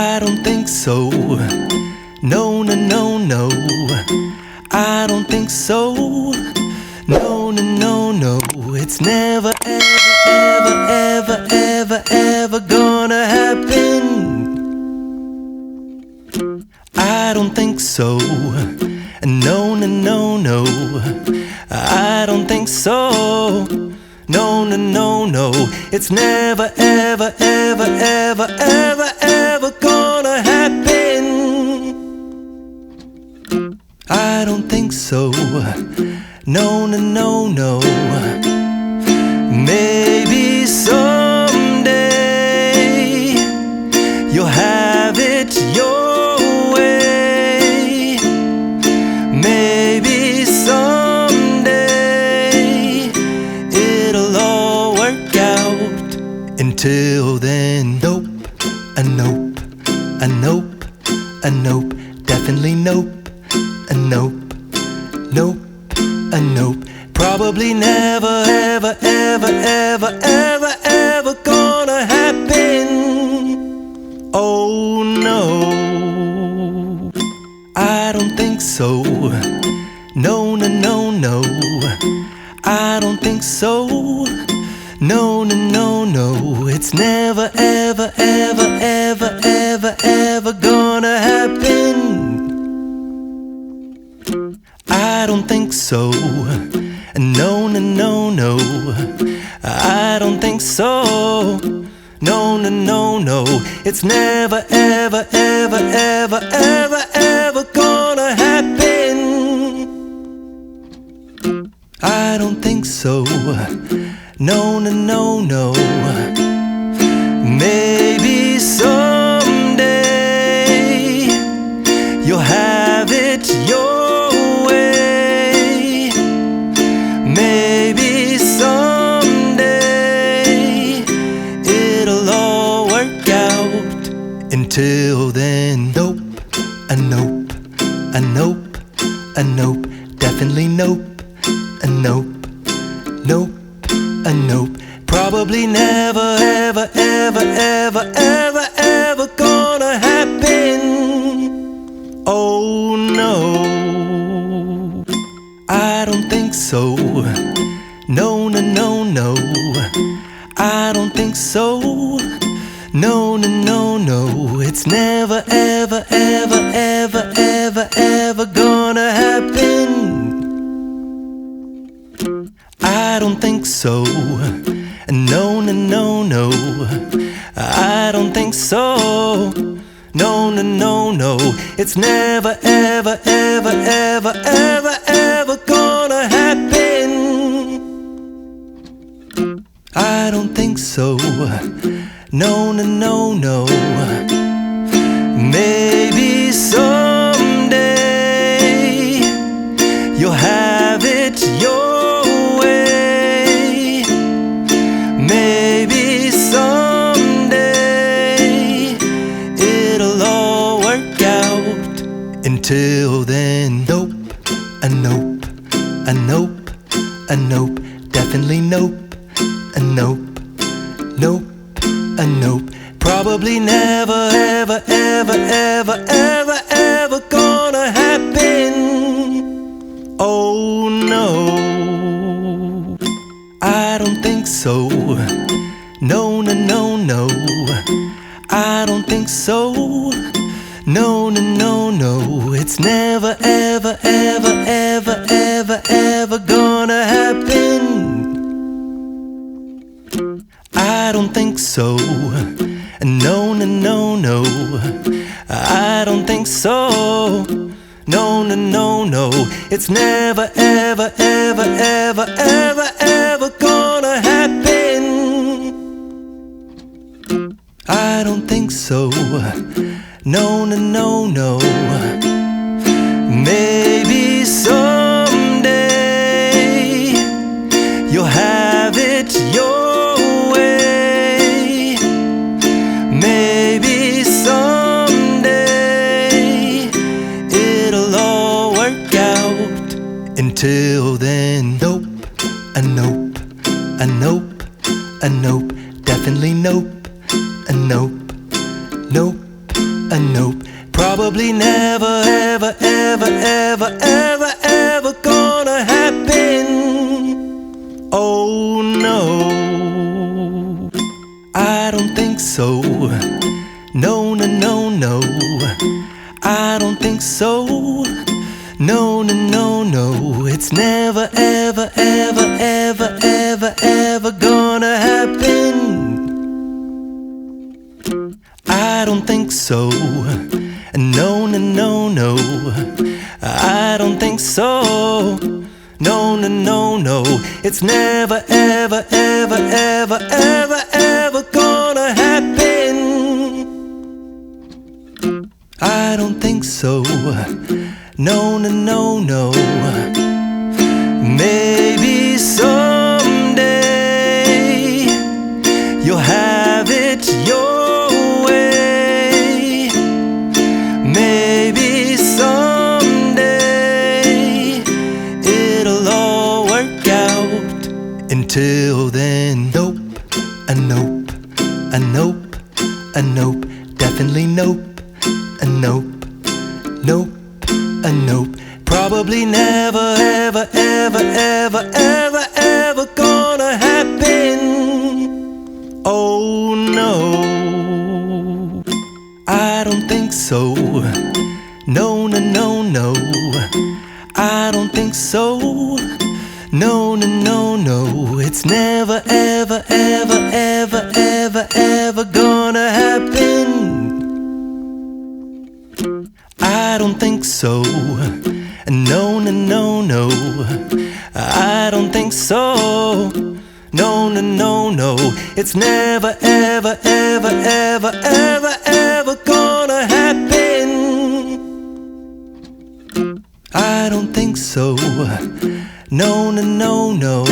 I don't think so. No, no, no, no. I don't think so. No, no, no, no. It's never, ever, ever, ever, ever, ever gonna happen. I don't think so. No, no, no, no. I don't think so. No, no, no, no. It's never, ever, ever, ever, ever, ever gonna happen. I don't think so. No, no, no, no. Maybe someday you'll have it your way. Maybe someday it'll all work out. Until then, nope, a nope, a nope, a nope, definitely nope, a nope, nope, a nope. Probably never, ever, ever, ever, ever, ever gonna happen. Oh no, I don't think so. No, no, no, no. I don't think so. No, no, no, no. It's never, ever, ever, ever, ever, ever gonna happen. I don't think so. No, no, no, no. I don't think so. No, no, no, no. It's never, ever, ever, ever, ever, ever gonna happen. I don't think so. No, no, no, no. Maybe someday you'll have it your way. Maybe someday it'll all work out. Until then, nope, a nope, a nope, a nope, definitely nope, a nope, nope, a nope. Probably never, ever, ever, ever, ever, ever gonna happen. Oh no, I don't think so. No, no, no, no. I don't think so. No, no, no, no. It's never, ever, ever, ever, ever, ever gonna happen. I don't think so. No, no, no, no. I don't think so. No, no, no, no. It's never, ever, ever, ever, ever, ever gonna happen. I don't think so. No, no, no, no. Maybe someday you'll have it your way. Maybe someday it'll all work out. Until then, nope, a nope, a nope, a nope, definitely nope, a nope, nope, a nope. Probably never, ever, ever, ever, ever, ever gonna happen. Oh no, I don't think so. No, no, no, no. I don't think so. No, no, no, no. It's never, ever, ever, ever, ever, ever gonna happen. I don't think so. No, no, no, no. I don't think so. No, no, no, no. It's never, ever, ever, ever, ever, ever gonna happen. I don't think so. No, no, no, no. Maybe someday you'll have it your way. Maybe someday it'll all work out. Until then, nope, a nope, a nope, a nope, definitely nope, a nope, nope, a nope. Probably never, ever, ever, ever, ever, ever gonna happen. Oh no, I don't think so. No, no, no, no, I don't think so. No, no, no, no, it's never, ever, ever, ever, ever, ever gonna happen. I don't think so. No, no, no, no, I don't think so. No, no, no, no, it's never, ever, ever, ever, ever, ever gonna happen. I don't think so. No, no, no, no. Maybe someday you'll have it your way. Maybe someday it'll all work out. Until then, nope, a nope, a nope, a nope, definitely nope, a nope, nope, a nope. Probably never, ever, ever, ever, ever, ever gonna happen. Oh no, I don't think so. No, no, no, no, I don't think so. No, no, no, no, it's never, ever, ever, ever, ever, ever gonna happen. I don't think so. No, no, no, no, I don't think so. No, no, no, no, it's never, ever, ever, ever, ever, ever gonna happen. I don't think so. No, no, no, no.